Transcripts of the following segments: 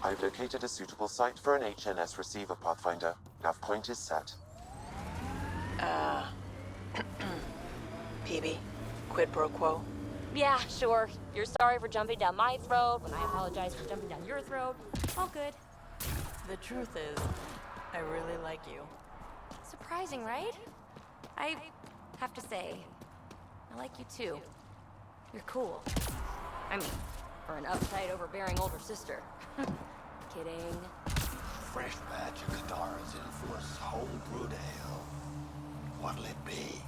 I've located a suitable site for an HNS receiver, Pathfinder. Nav point is set. PB, quid pro quo. Yeah, sure. You're sorry for jumping down my throat when I apologize for jumping down your throat. All good. The truth is, I really like you. Surprising, right? I have to say, I like you too. You're cool. I mean, for an uptight, overbearing older sister. Kidding. Fresh batch of Katara's in for us whole brewed ale. What'll it be?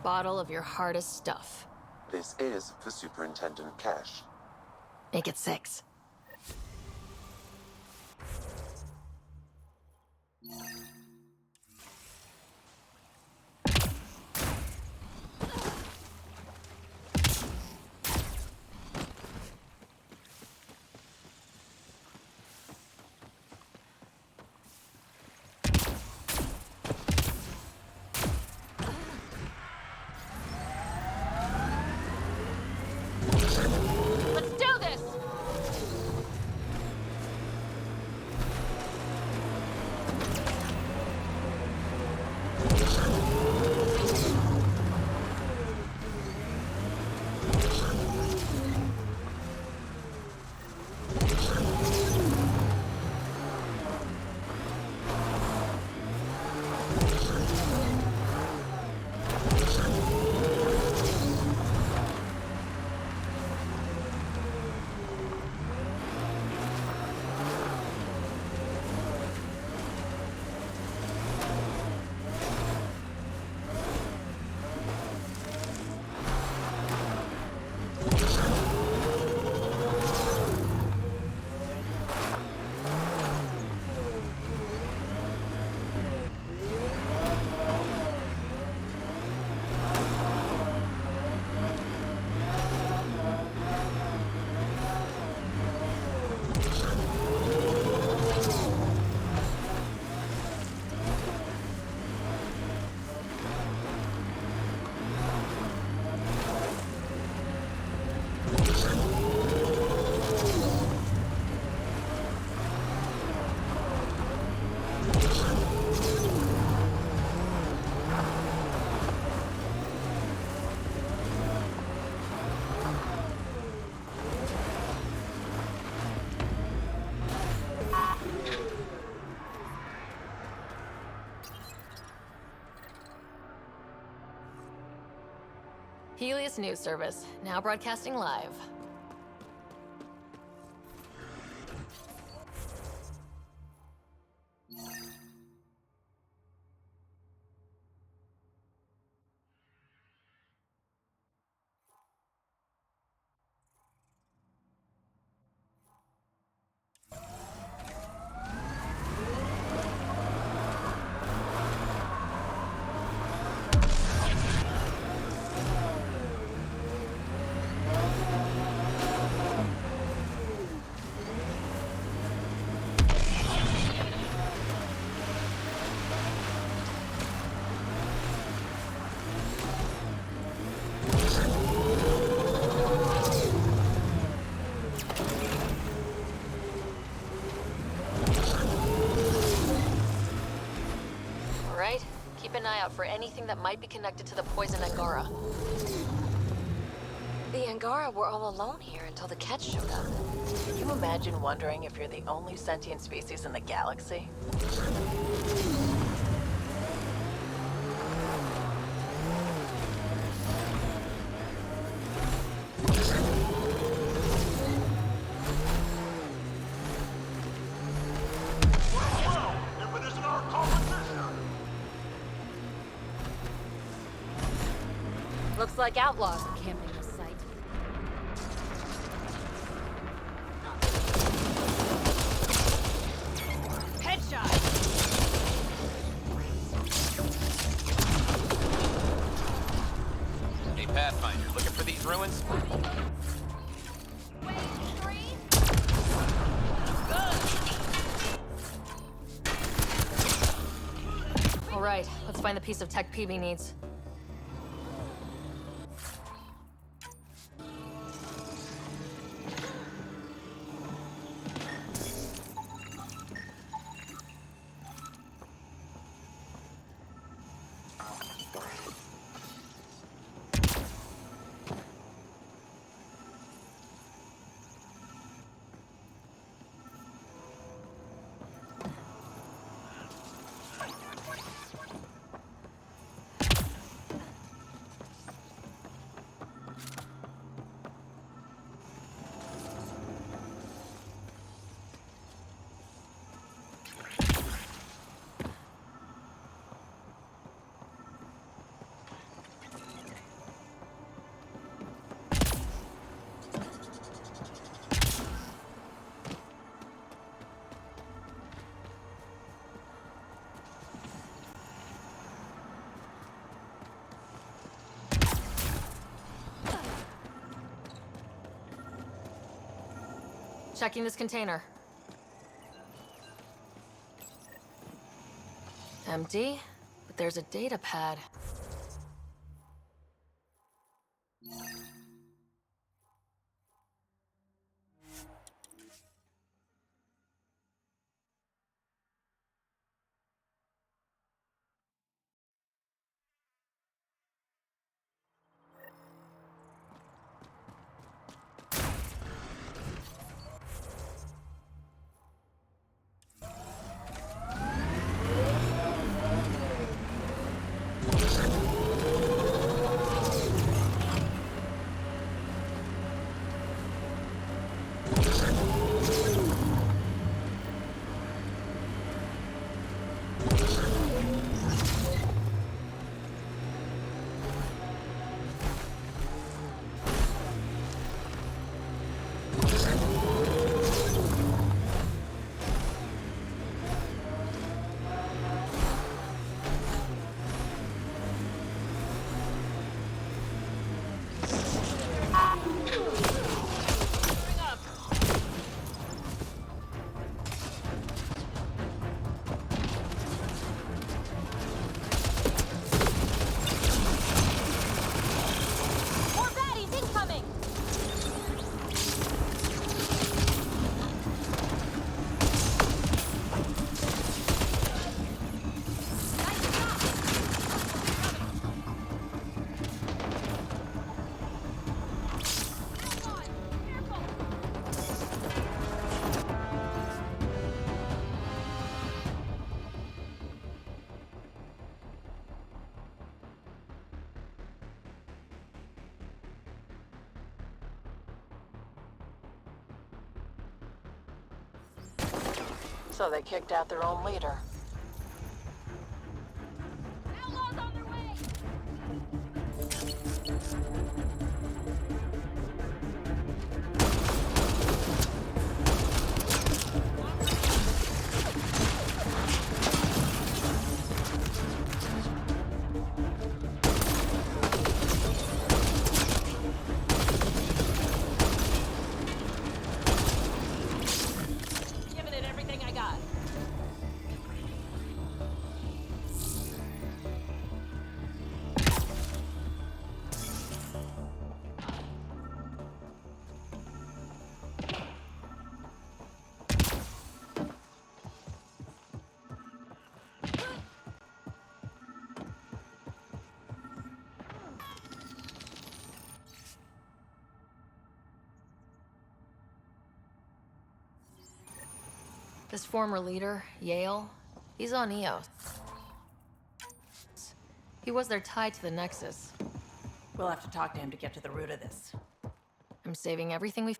Bottle of your hardest stuff. This is for Superintendent Cash. Make it 6. Helios News Service, now broadcasting live. Keep an eye out for anything that might be connected to the poison Angara. The Angara were all alone here until the Ketch showed up. Can you imagine wondering if you're the only sentient species in the galaxy? Looks like outlaws are camping this site. ruins? All right, let's find the piece of tech PB needs. Checking this container. Empty, but there's a data pad. More baddies incoming! So they kicked out their own leader. Outlaws on their way! Giving it everything I got. This former leader, Yale, he's on EOS. He was their tie to the Nexus. We'll have to talk to him to get to the root of this. I'm saving everything we've...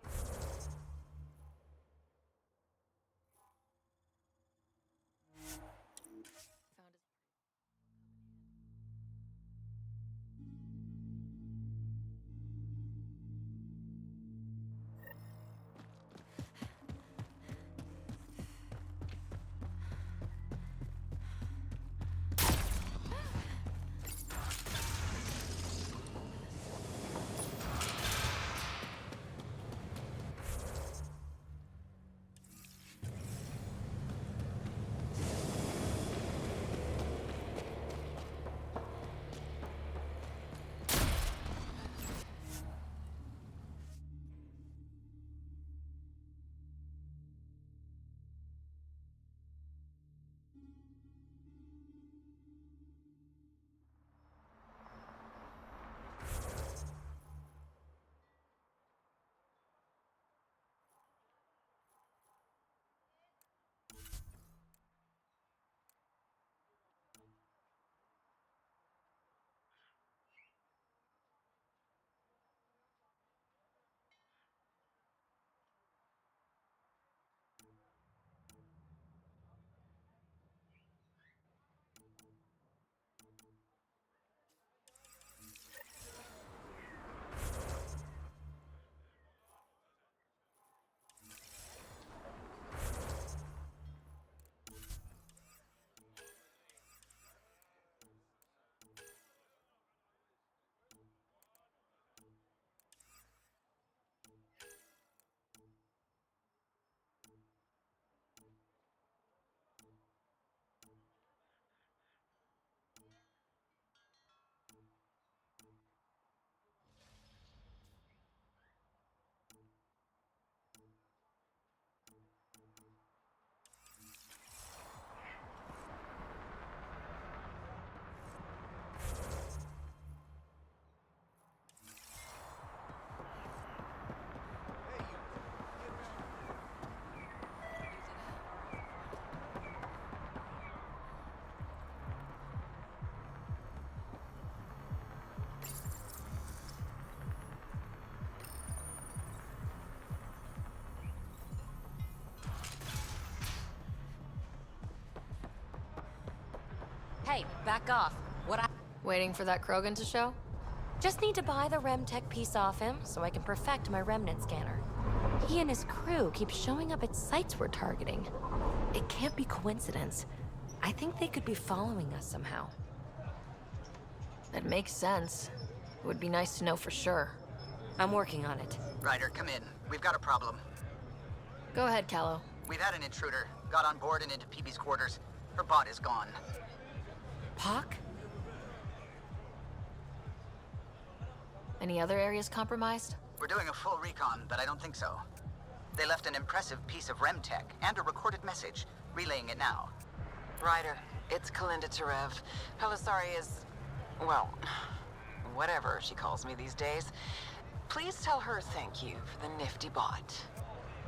Hey, back off. Waiting for that Krogan to show? Just need to buy the Remtech piece off him so I can perfect my remnant scanner. He and his crew keep showing up at sites we're targeting. It can't be coincidence. I think they could be following us somehow. That makes sense. It would be nice to know for sure. I'm working on it. Ryder, come in. We've got a problem. Go ahead, Callow. We've had an intruder. Got on board and into PB's quarters. Her bot is gone. Pock? Any other areas compromised? We're doing a full recon, but I don't think so. They left an impressive piece of Remtech and a recorded message, relaying it now. Ryder, it's Kalinda Tarev. Pelisari is, well, whatever she calls me these days. Please tell her thank you for the nifty bot.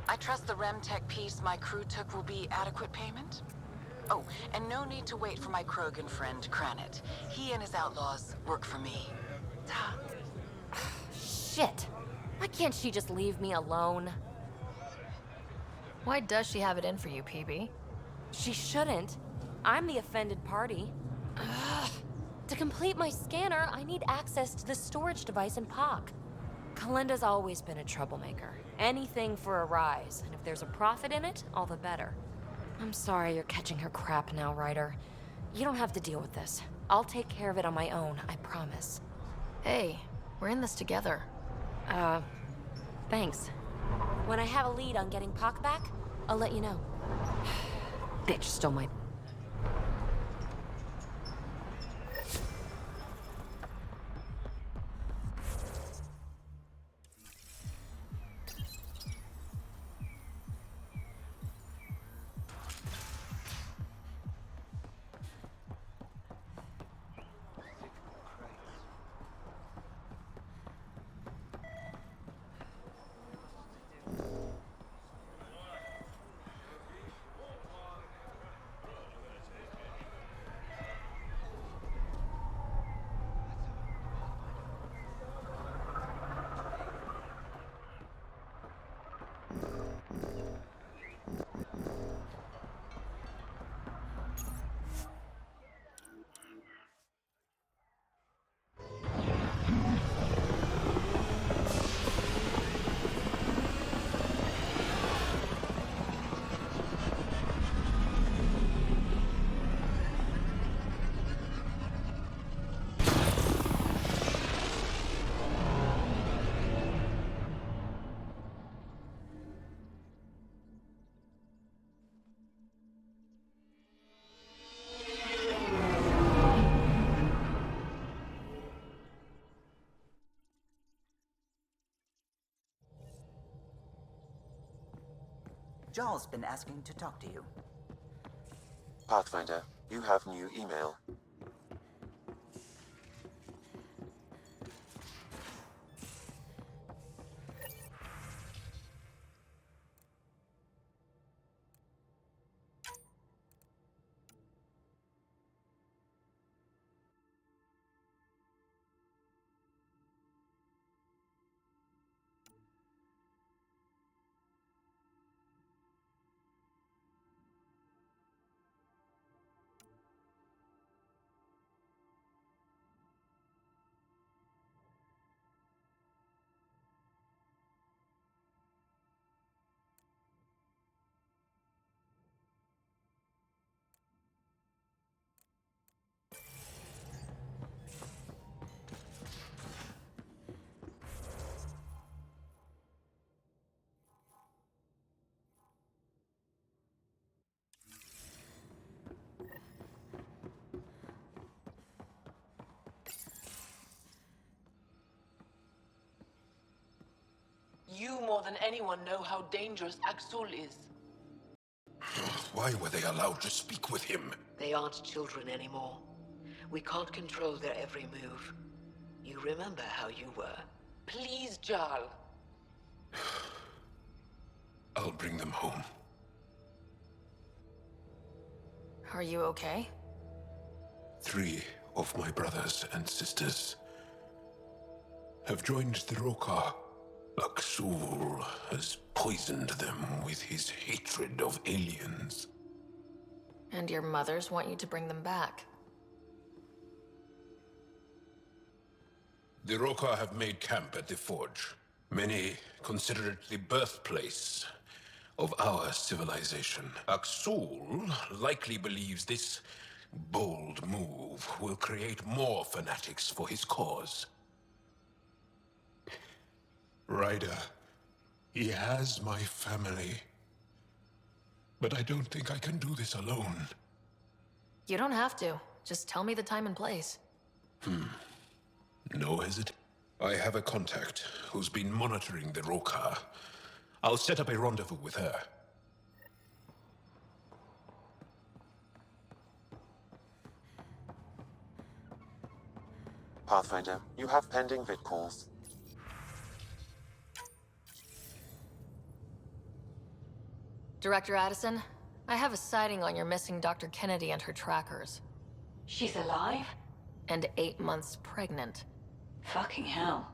I trust the Remtech piece my crew took will be adequate payment. Oh, and no need to wait for my Krogan friend, Kranit. He and his outlaws work for me. Ta. Shit. Why can't she just leave me alone? Why does she have it in for you, PB? She shouldn't. I'm the offended party. Ugh. To complete my scanner, I need access to the storage device in POC. Kalinda's always been a troublemaker. Anything for a rise, and if there's a profit in it, all the better. I'm sorry you're catching her crap now, Ryder. You don't have to deal with this. I'll take care of it on my own, I promise. Hey, we're in this together. Thanks. When I have a lead on getting POC back, I'll let you know. Bitch stole my... Jarl's been asking to talk to you. Pathfinder, you have new email. You more than anyone know how dangerous Axul is. Why were they allowed to speak with him? They aren't children anymore. We can't control their every move. You remember how you were. Please, Jarl. I'll bring them home. Are you okay? 3 of my brothers and sisters have joined the Rokar. Axul has poisoned them with his hatred of aliens. And your mothers want you to bring them back. The Roka have made camp at the Forge. Many consider it the birthplace of our civilization. Aksul likely believes this bold move will create more fanatics for his cause. Ryder, he has my family. But I don't think I can do this alone. You don't have to. Just tell me the time and place. No hesitation. I have a contact who's been monitoring the Roka. I'll set up a rendezvous with her. Pathfinder, you have pending vid calls. Director Addison, I have a sighting on your missing Dr. Kennedy and her trackers. She's alive? And 8 months pregnant. Fucking hell.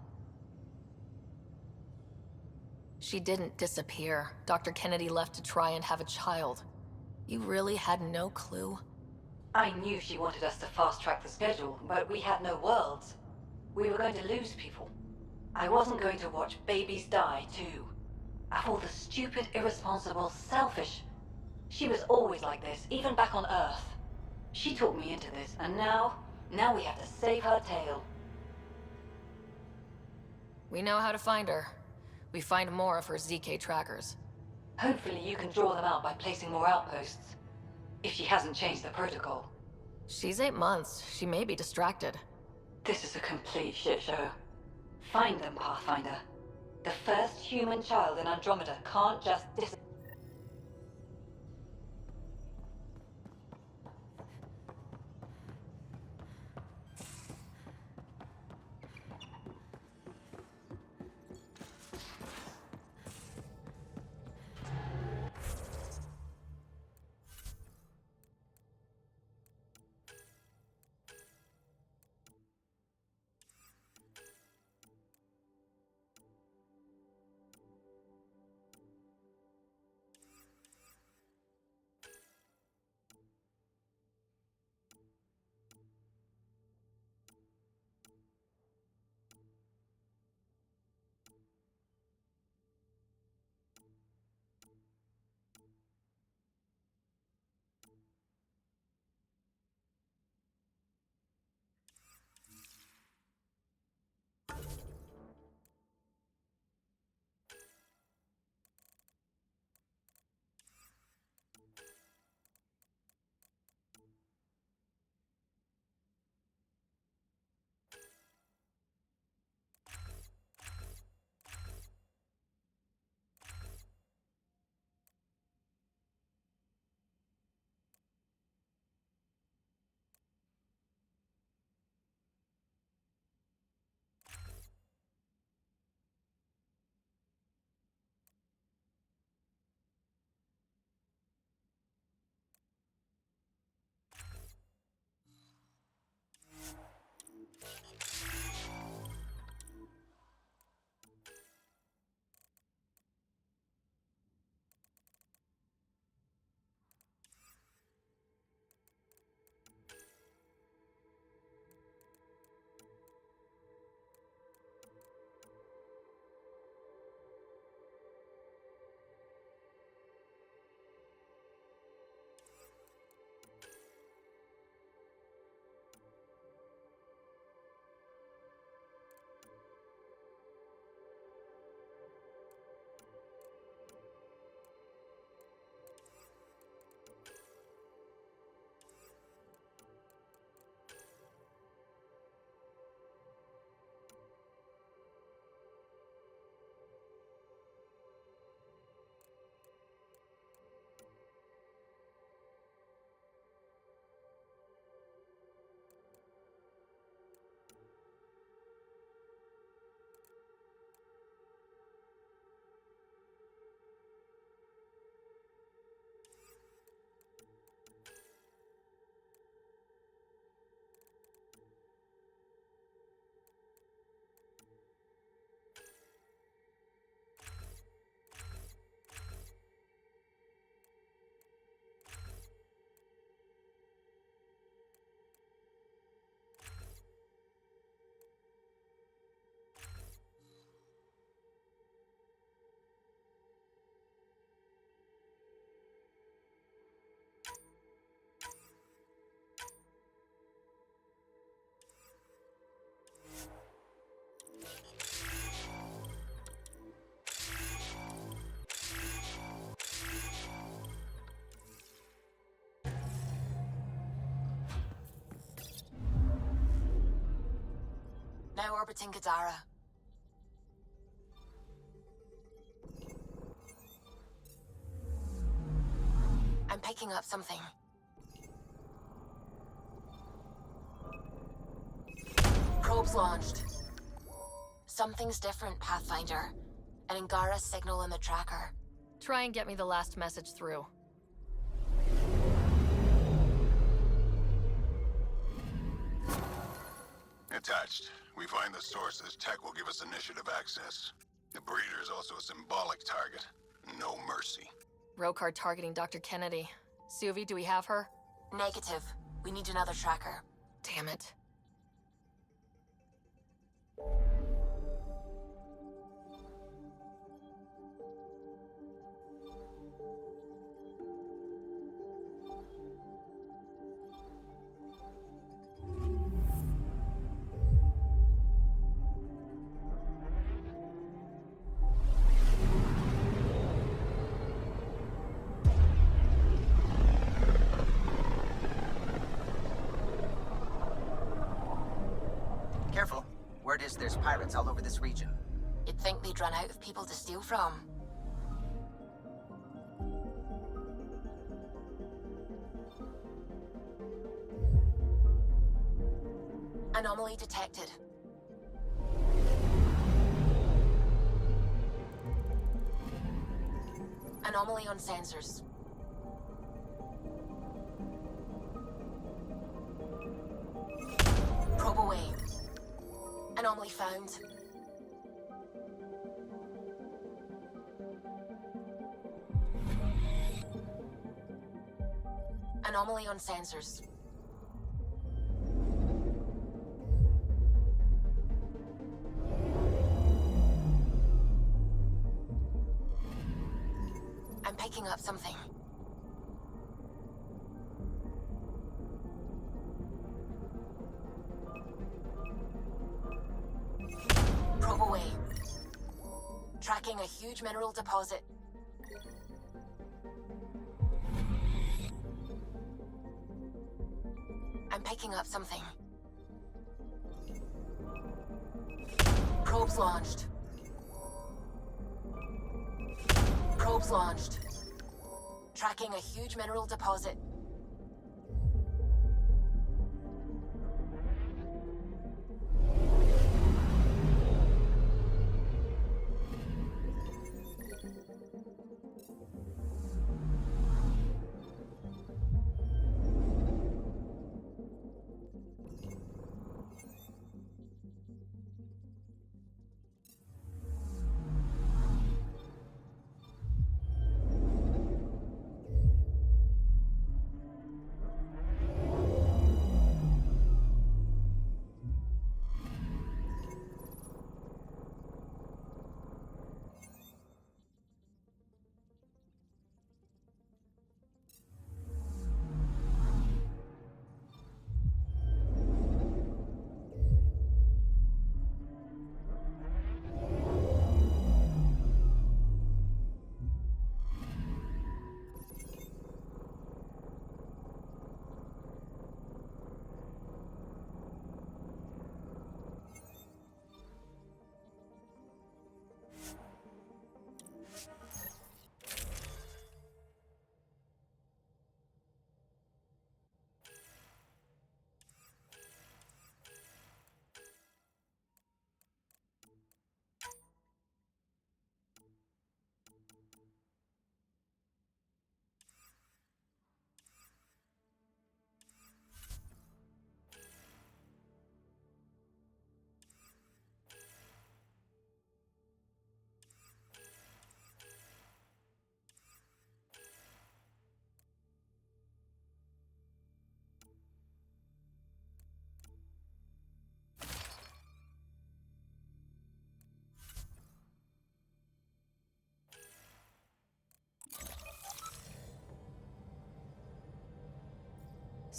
She didn't disappear. Dr. Kennedy left to try and have a child. You really had no clue? I knew she wanted us to fast-track the schedule, but we had no worlds. We were going to lose people. I wasn't going to watch babies die, too. Of all the stupid, irresponsible, selfish... She was always like this, even back on Earth. She talked me into this, and now we have to save her tail. We know how to find her. We find more of her ZK trackers. Hopefully you can draw them out by placing more outposts. If she hasn't changed the protocol. She's 8 months. She may be distracted. This is a complete shit show. Find them, Pathfinder. The first human child in Andromeda can't just disappear. orbiting Gadara. I'm picking up something. Probes launched. Something's different, Pathfinder. An Angara signal in the tracker. Try and get me the last message through. Attached. We find the sources. Tech will give us initiative access. The breeder is also a symbolic target. No mercy. Rokar targeting Dr. Kennedy. Suvi, do we have her? Negative. We need another tracker. Damn it. Careful. Word is there's pirates all over this region. You'd think they'd run out of people to steal from. Anomaly detected. Anomaly on sensors. Probe away. Anomaly found. Anomaly on sensors. I'm picking up something. Probe away. Tracking a huge mineral deposit. I'm picking up something. Probes launched. Probes launched. Tracking a huge mineral deposit.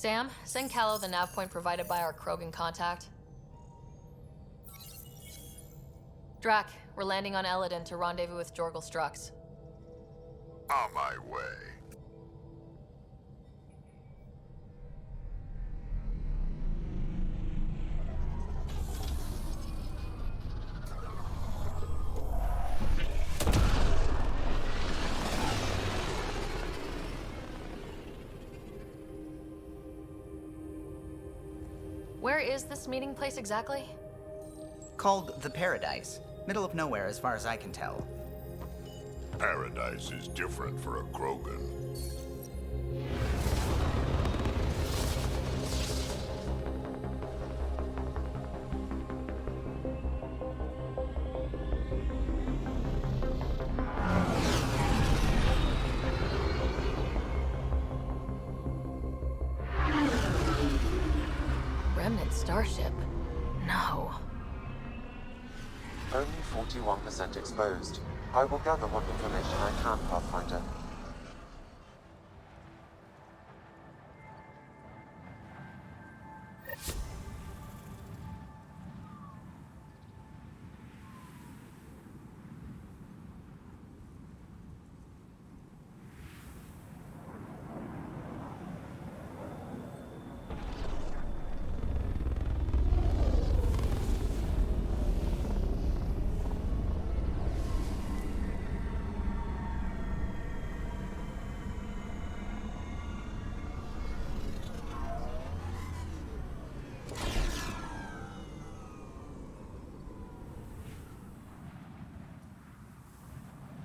Sam, send Callow the nav point provided by our Krogan contact. Drac, we're landing on Elaaden to rendezvous with Jorgal Strux. On my way. Where is this meeting place exactly? Called the Paradise. Middle of nowhere as far as I can tell. Paradise is different for a Krogan. Remnant starship? No. Only 41% exposed. I will gather what information I can, Pathfinder.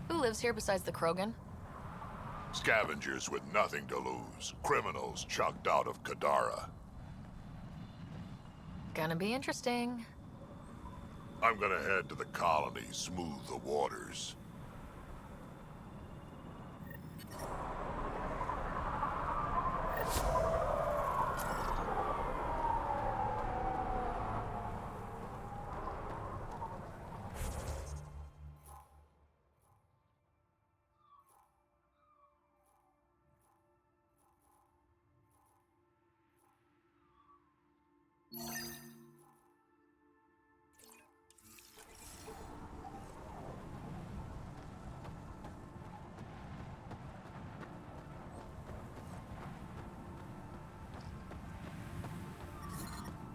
Who lives here besides the Krogan? Scavengers with nothing to lose. Criminals chucked out of Kadara. Gonna be interesting. I'm gonna head to the colony, smooth the waters.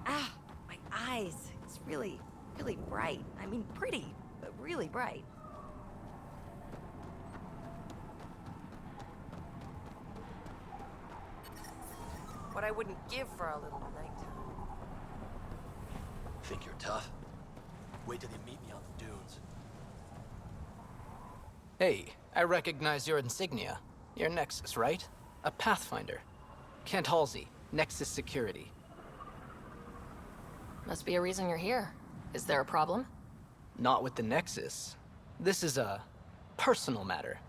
Ah, my eyes. It's really, really bright. I mean, pretty, but really bright. What I wouldn't give for a little nighttime. Think you're tough? Wait till you meet me on the dunes. Hey, I recognize your insignia. You're Nexus, right? A Pathfinder. Kent Halsey, Nexus Security. Must be a reason you're here. Is there a problem? Not with the Nexus. This is a personal matter.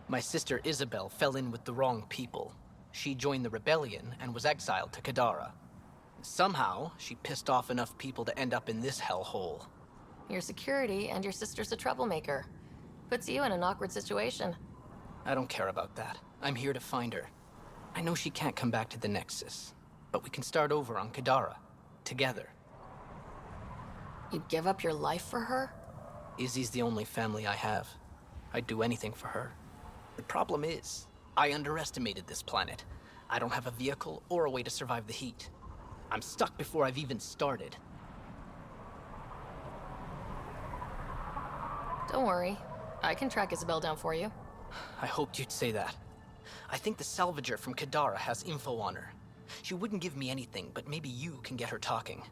My sister Isabel fell in with the wrong people. She joined the rebellion and was exiled to Kadara. Somehow, she pissed off enough people to end up in this hellhole. Your security and your sister's a troublemaker. Puts you in an awkward situation. I don't care about that. I'm here to find her. I know she can't come back to the Nexus, but we can start over on Kadara, together. You'd give up your life for her? Izzy's the only family I have. I'd do anything for her. The problem is, I underestimated this planet. I don't have a vehicle or a way to survive the heat. I'm stuck before I've even started. Don't worry. I can track Isabel down for you. I hoped you'd say that. I think the salvager from Kadara has info on her. She wouldn't give me anything, but maybe you can get her talking.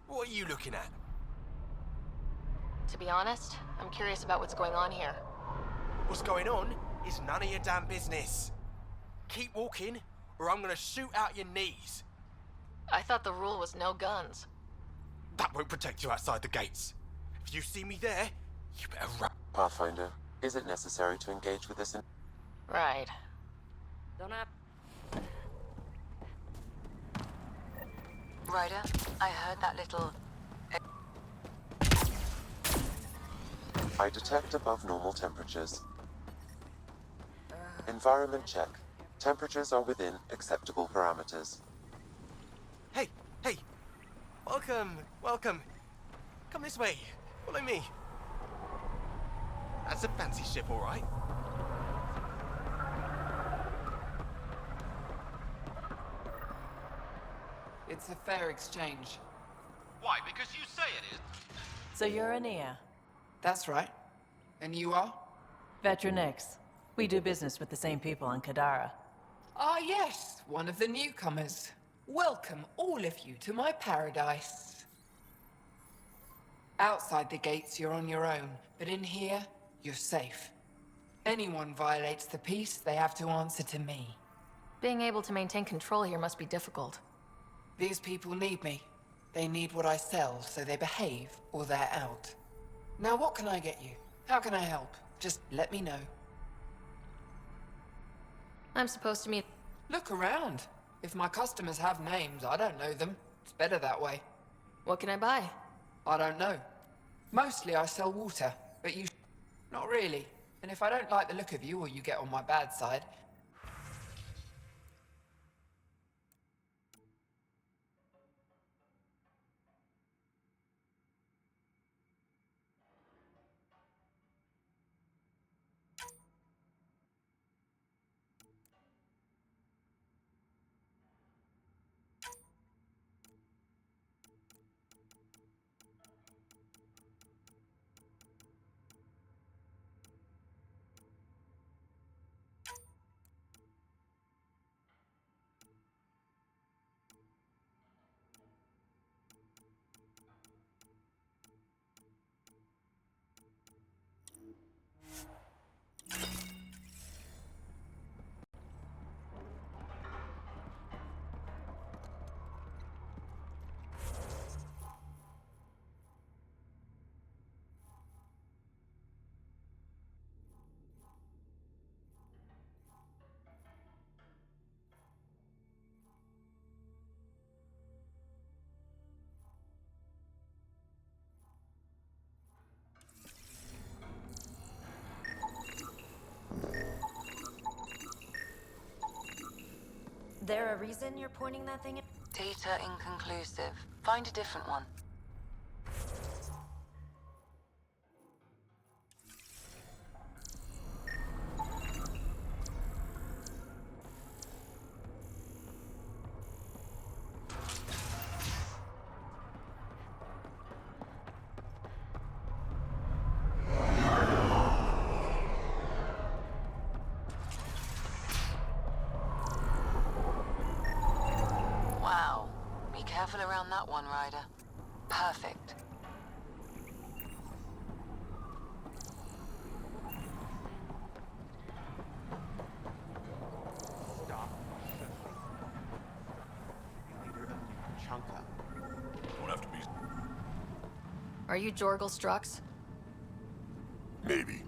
What are you looking at? To be honest, I'm curious about what's going on here. What's going on is none of your damn business. Keep walking, or I'm gonna shoot out your knees. I thought the rule was no guns. That won't protect you outside the gates. If you see me there, you better run. Pathfinder, is it necessary to engage with this? Right. Don't have... Ryder, I heard that little... I detect above normal temperatures. Environment check. Temperatures are within acceptable parameters. Hey, hey! Welcome, welcome. Come this way. Follow me. That's a fancy ship, all right. It's a fair exchange. Why? Because you say it is? So you're Ania. That's right. And you are? Veteran X. We do business with the same people on Kadara. Ah, yes, one of the newcomers. Welcome, all of you, to my paradise. Outside the gates, you're on your own, but in here, you're safe. Anyone violates the peace, they have to answer to me. Being able to maintain control here must be difficult. These people need me. They need what I sell, so they behave, or they're out. Now, what can I get you? How can I help? Just let me know. I'm supposed to meet... Look around. If my customers have names, I don't know them. It's better that way. What can I buy? I don't know. Mostly I sell water, but you... Not really. And if I don't like the look of you or you get on my bad side... There a reason you're pointing that thing at? Data inconclusive. Find a different one. Wow. Be careful around that one, Ryder. Perfect. Don't have to be. Are you Jorgal Strux? Maybe.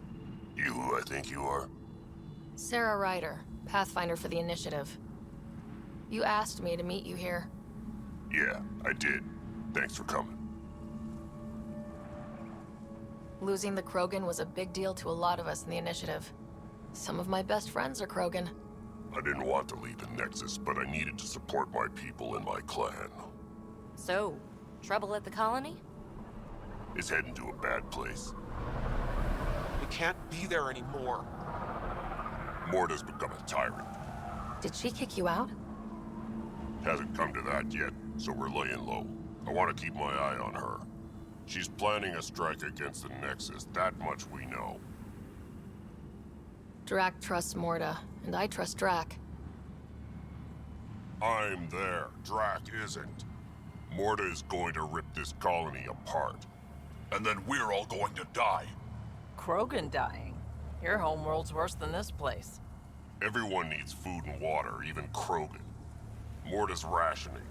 You who I think you are? Sarah Ryder, Pathfinder for the Initiative. You asked me to meet you here. Yeah, I did. Thanks for coming. Losing the Krogan was a big deal to a lot of us in the Initiative. Some of my best friends are Krogan. I didn't want to leave the Nexus, but I needed to support my people and my clan. So, trouble at the colony? It's heading to a bad place. We can't be there anymore. Morta's become a tyrant. Did she kick you out? Hasn't come to that yet, so we're laying low. I want to keep my eye on her. She's planning a strike against the Nexus, that much we know. Drac trusts Morta, and I trust Drac. I'm there. Drac isn't. Morta is going to rip this colony apart. And then we're all going to die. Krogan dying. Your homeworld's worse than this place. Everyone needs food and water, even Krogan. Morta's rationing.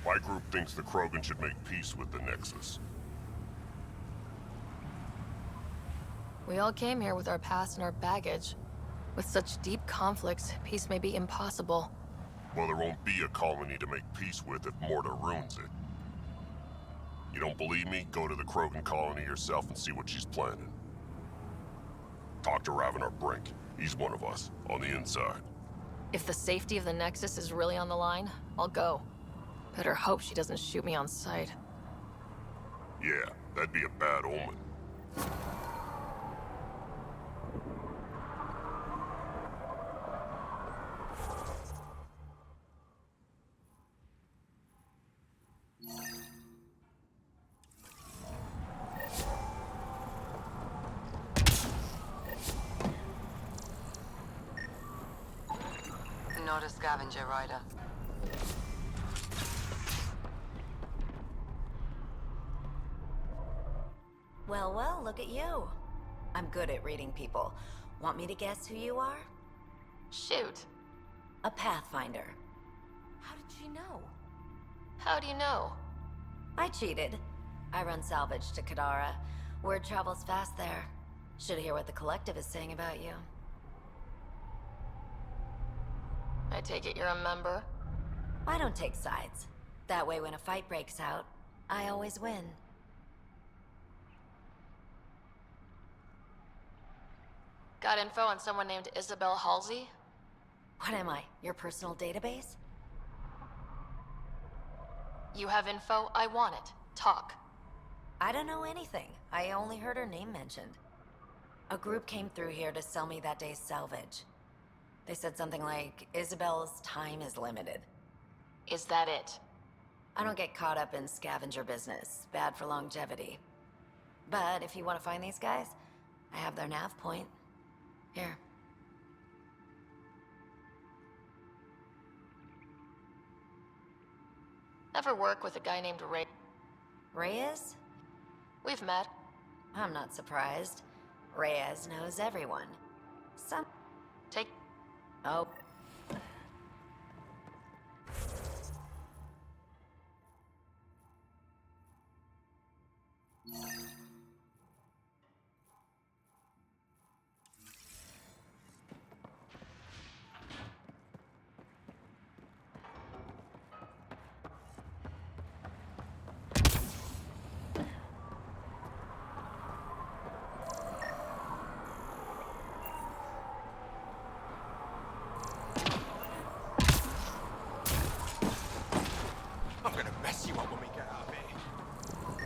My group thinks the Krogan should make peace with the Nexus. We all came here with our past and our baggage. With such deep conflicts, peace may be impossible. Well, there won't be a colony to make peace with if Morta ruins it. You don't believe me? Go to the Krogan colony yourself and see what she's planning. Talk to Ravenar Brink. He's one of us, on the inside. If the safety of the Nexus is really on the line, I'll go. Better hope she doesn't shoot me on sight. Yeah, that'd be a bad omen. Not a scavenger rider. Well, well, look at you. I'm good at reading people. Want me to guess who you are? Shoot. A Pathfinder. How did she know? How do you know? I cheated. I run salvage to Kadara. Word travels fast there. Should hear what the Collective is saying about you. I take it you're a member? I don't take sides. That way when a fight breaks out, I always win. Got info on someone named Isabel Halsey? What am I, your personal database? You have info? I want it. Talk. I don't know anything. I only heard her name mentioned. A group came through here to sell me that day's salvage. They said something like, Isabel's time is limited. Is that it? I don't get caught up in scavenger business. Bad for longevity. But if you want to find these guys, I have their nav point. Here. Ever work with a guy named Ray? Reyes? We've met. I'm not surprised. Reyes knows everyone. Take... Oh. I'm gonna mess you up when we get out of here.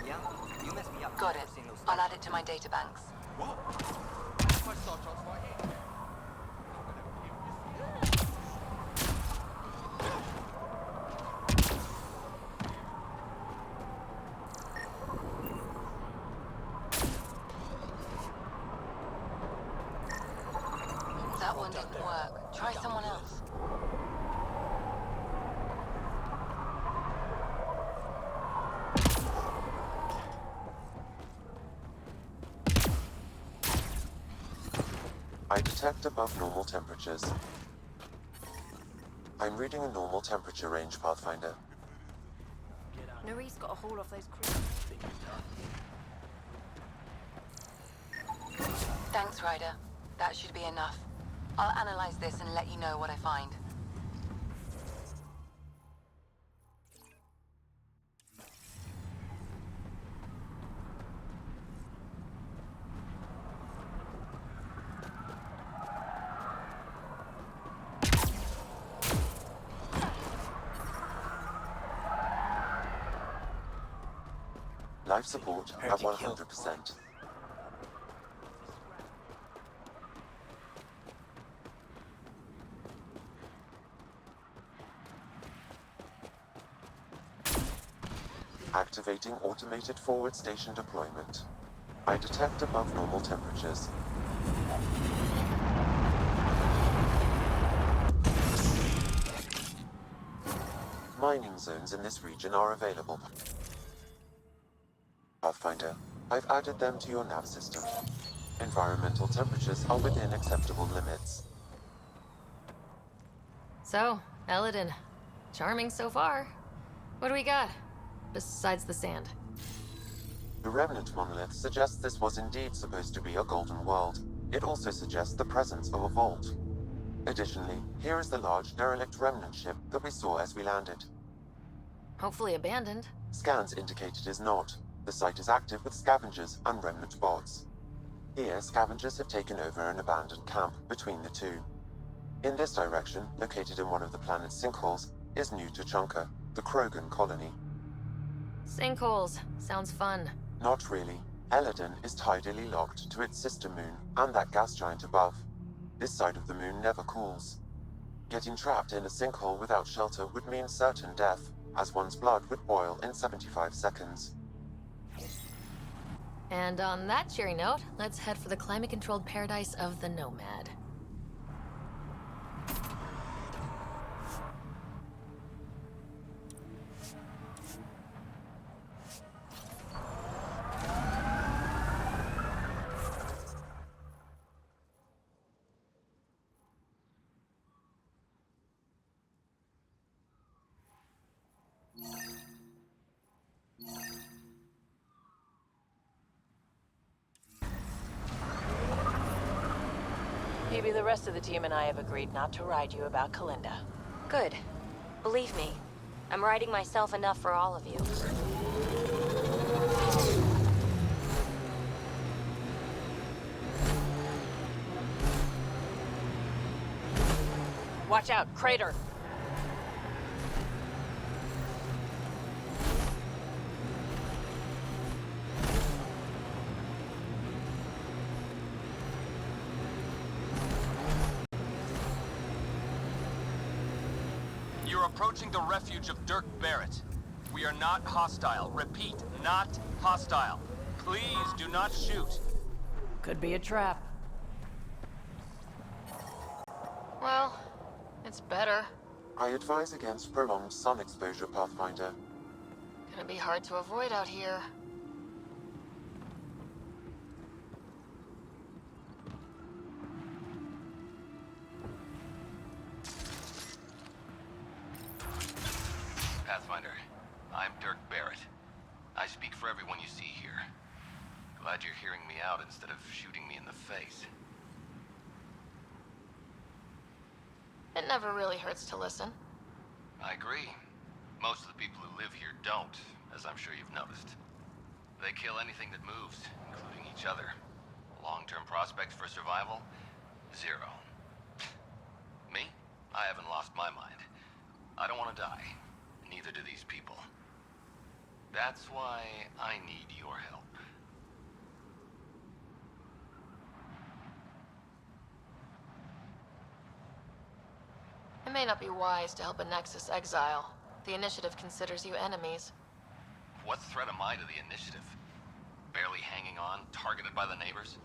Yeah, you messed me up. Got it. I'll add it to my databanks. What? My star chart's right here. That one didn't work. Try someone else. I detect above normal temperatures. I'm reading a normal temperature range, Pathfinder. Nerie's got a haul off those crews. Thanks, Ryder. That should be enough. I'll analyze this and let you know what I find. Life support at 100%. Activating automated forward station deployment. I detect above normal temperatures. Mining zones in this region are available. Pathfinder, I've added them to your nav system. Environmental temperatures are within acceptable limits. So, Elaaden. Charming so far. What do we got? Besides the sand. The remnant monolith suggests this was indeed supposed to be a golden world. It also suggests the presence of a vault. Additionally, here is the large derelict remnant ship that we saw as we landed. Hopefully abandoned. Scans indicate it is not. The site is active with scavengers and remnant bots. Here, scavengers have taken over an abandoned camp between the two. In this direction, located in one of the planet's sinkholes, is New Tuchanka, the Krogan colony. Sinkholes. Sounds fun. Not really. Elaaden is tidally locked to its sister moon and that gas giant above. This side of the moon never cools. Getting trapped in a sinkhole without shelter would mean certain death, as one's blood would boil in 75 seconds. And on that cheery note, let's head for the climate-controlled paradise of the Nomad. Maybe the rest of the team and I have agreed not to ride you about Kalinda. Good. Believe me, I'm writing myself enough for all of you. Watch out, crater! You're approaching the refuge of Dirk Barrett. We are not hostile. Repeat, not hostile. Please do not shoot. Could be a trap. Well, it's better. I advise against prolonged sun exposure, Pathfinder. Gonna be hard to avoid out here. Pathfinder, I'm Dirk Barrett. I speak for everyone you see here. Glad you're hearing me out instead of shooting me in the face. It never really hurts to listen. I agree. Most of the people who live here don't, as I'm sure you've noticed. They kill anything that moves, including each other. Long-term prospects for survival? Zero. Me? I haven't lost my mind. I don't want to die. Neither do these people. That's why I need your help. It may not be wise to help a Nexus exile. The Initiative considers you enemies. What threat am I to the Initiative? Barely hanging on, targeted by the neighbors?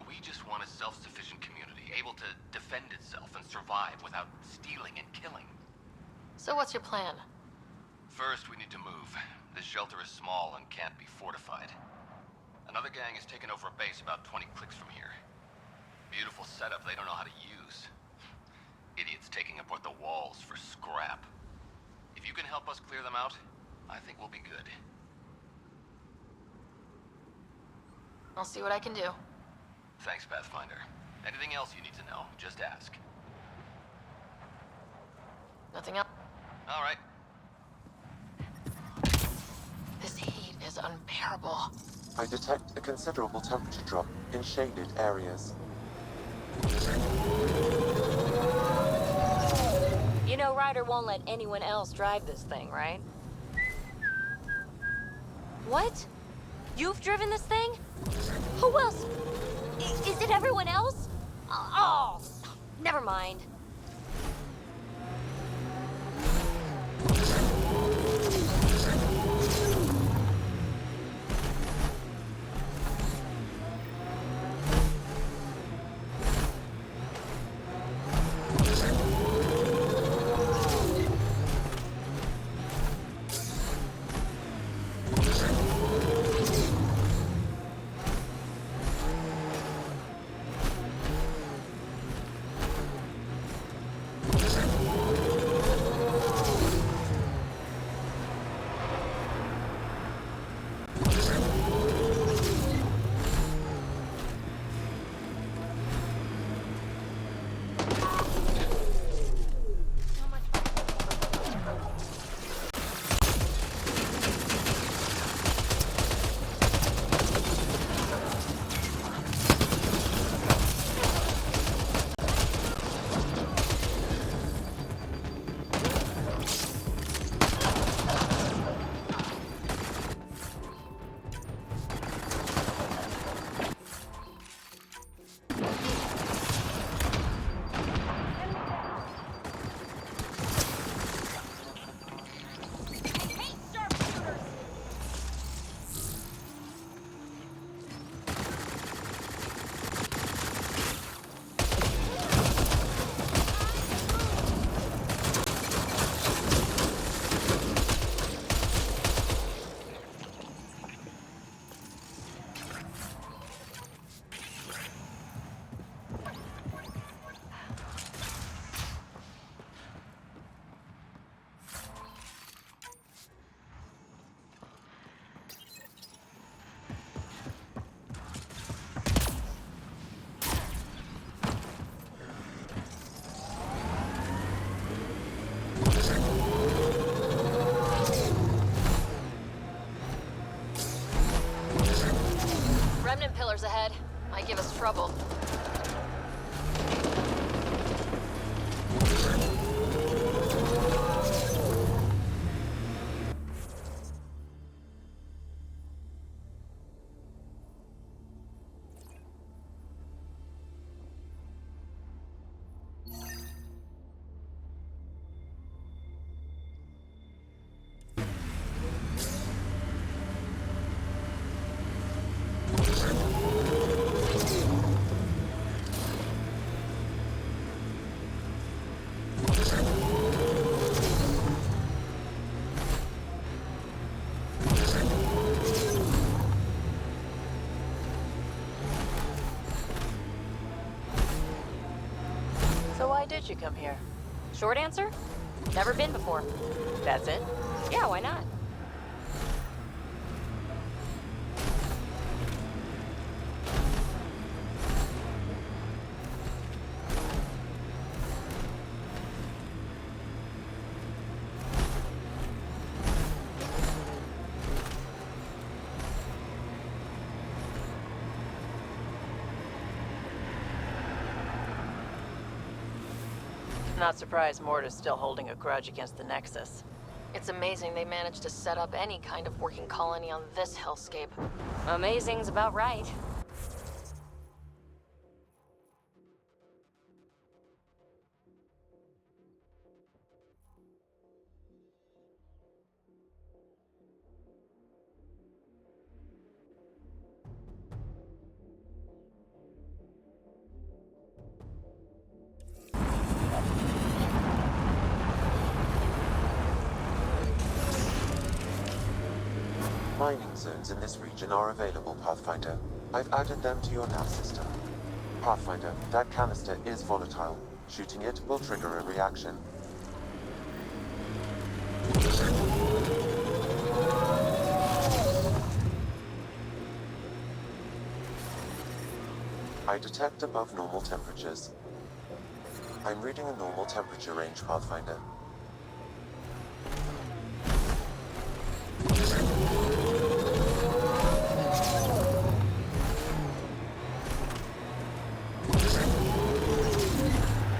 We just want a self-sufficient community, able to defend itself and survive without stealing and killing. So what's your plan? First, we need to move. This shelter is small and can't be fortified. Another gang has taken over a base about 20 clicks from here. Beautiful setup they don't know how to use. Idiots taking apart the walls for scrap. If you can help us clear them out, I think we'll be good. I'll see what I can do. Thanks, Pathfinder. Anything else you need to know, just ask. Nothing else? All right. This heat is unbearable. I detect a considerable temperature drop in shaded areas. You know Ryder won't let anyone else drive this thing, right? What? You've driven this thing? Who else? Is it everyone else? Oh, never mind. Remnant pillars ahead. Might give us trouble. So why did you come here? Short answer? Never been before. That's it? Yeah, why not? Not surprised Morta's still holding a grudge against the Nexus. It's amazing they managed to set up any kind of working colony on this hellscape. Amazing's about right. Mining zones in this region are available, Pathfinder. I've added them to your nav system. Pathfinder, that canister is volatile. Shooting it will trigger a reaction. I detect above normal temperatures. I'm reading a normal temperature range, Pathfinder.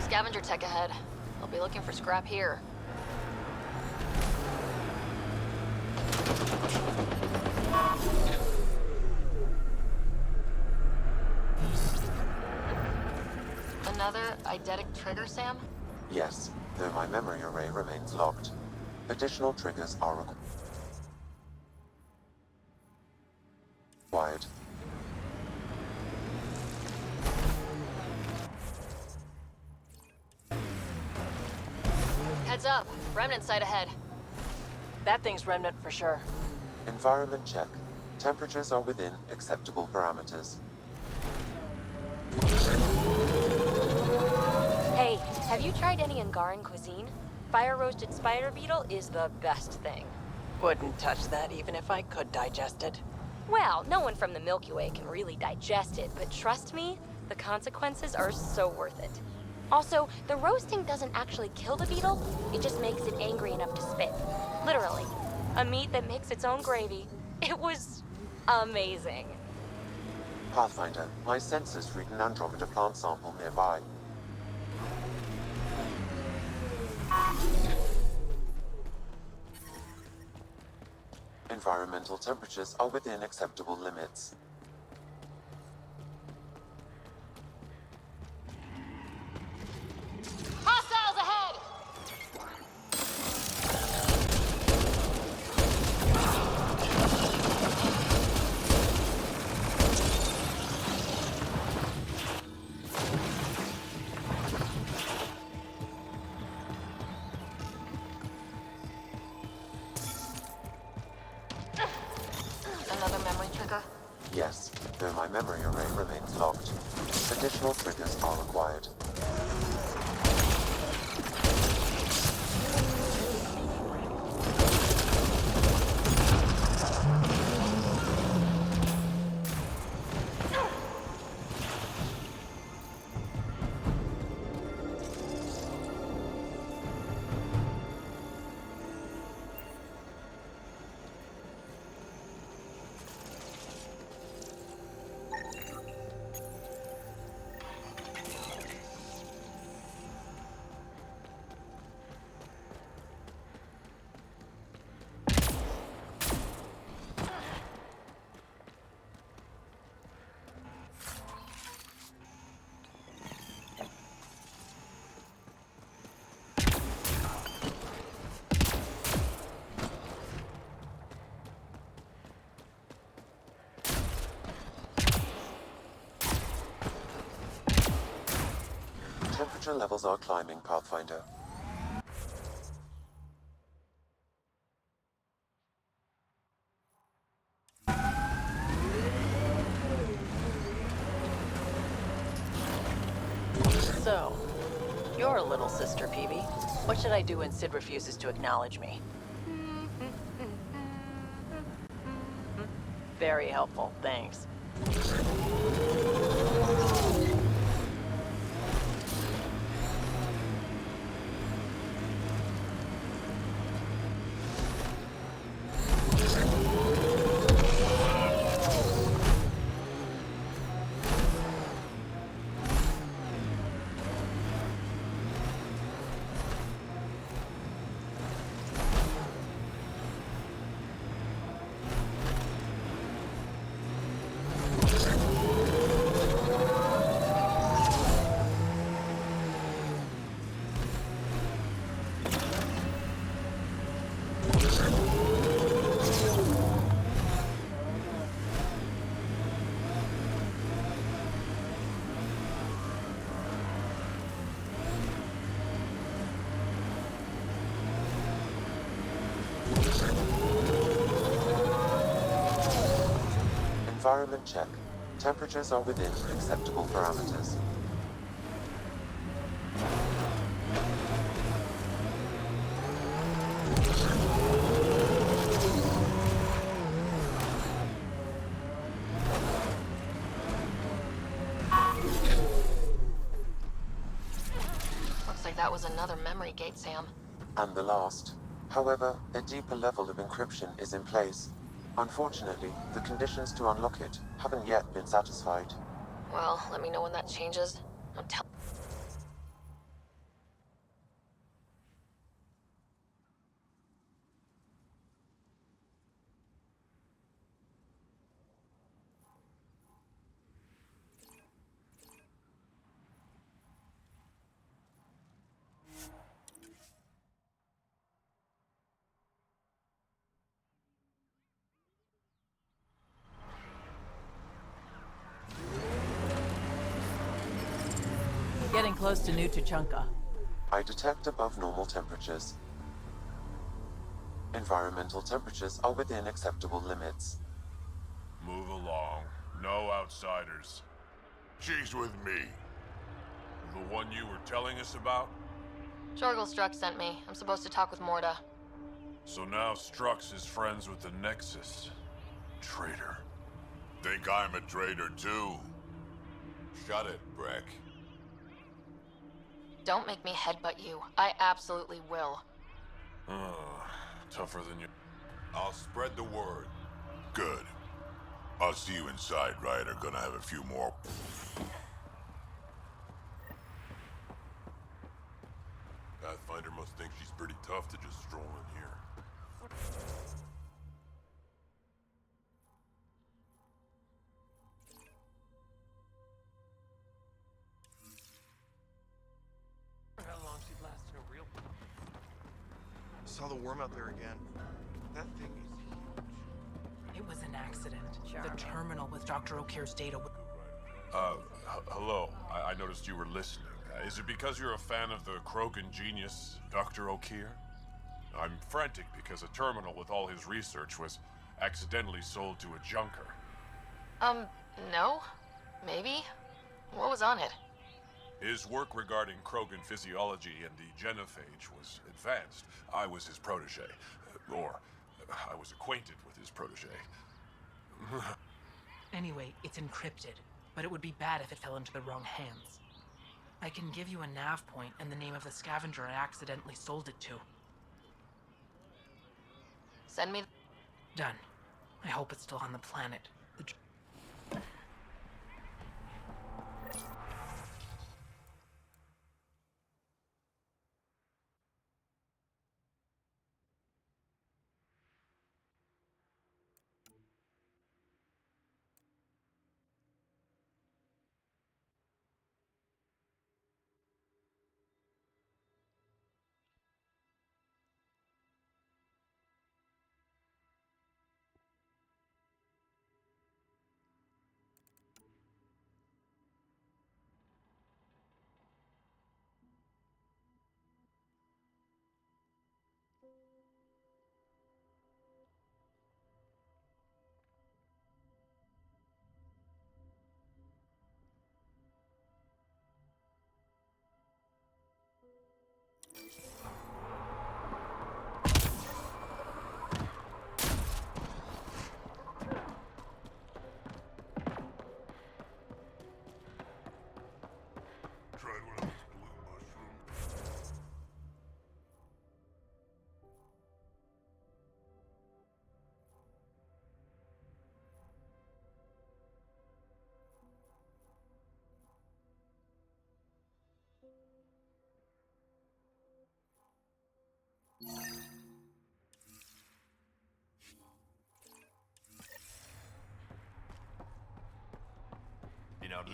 Scavenger tech ahead. They'll be looking for scrap here. Another eidetic trigger, Sam? Yes, though my memory array remains locked. Additional triggers are required. Heads up. Remnant site ahead. That thing's Remnant for sure. Environment check. Temperatures are within acceptable parameters. Hey, have you tried any Angaran cuisine? Fire-roasted spider beetle is the best thing. Wouldn't touch that even if I could digest it. Well, no one from the Milky Way can really digest it, but trust me, the consequences are so worth it. Also, the roasting doesn't actually kill the beetle, it just makes it angry enough to spit. Literally. A meat that makes its own gravy. It was amazing. Pathfinder, my sensors read an Andromeda plant sample nearby. Environmental temperatures are within acceptable limits. Hostiles ahead! Another memory trigger? Yes, though my memory array remains locked. Additional triggers are required. Temperature levels are climbing, Pathfinder. So, you're a little sister, Peavy. What should I do when Sid refuses to acknowledge me? Very helpful, thanks. Environment check. Temperatures are within acceptable parameters. Looks like that was another memory gate, Sam. And the last. However, a deeper level of encryption is in place. Unfortunately, the conditions to unlock it haven't yet been satisfied. Well, let me know when that changes. I'm telling. Getting close to New Tuchanka. I detect above normal temperatures. Environmental temperatures are within acceptable limits. Move along. No outsiders. She's with me. The one you were telling us about? Jorgel Struck sent me. I'm supposed to talk with Morda. So now Strux is friends with the Nexus. Traitor. Think I'm a traitor too? Shut it, Breck. Don't make me headbutt you. I absolutely will. Tougher than you. I'll spread the word. Good. I'll see you inside, right? I'm gonna have a few more. Pathfinder must think she's pretty tough to just stroll in here. How long she'd last in a real... Saw the worm out there again. That thing is huge. It was an accident. The terminal with Dr. O'Kear's data. Hello. I noticed you were listening. Is it because you're a fan of the Krogan genius, Dr. O'Kear? I'm frantic because a terminal with all his research was accidentally sold to a junker. No? Maybe? What was on it? His work regarding Krogan physiology and the genophage was advanced. I was his protege. Or, I was acquainted with his protege. Anyway, it's encrypted, but it would be bad if it fell into the wrong hands. I can give you a nav point and the name of the scavenger I accidentally sold it to. Send me... Done. I hope it's still on the planet.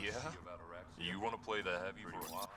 Yeah? You want to play the heavy for a while?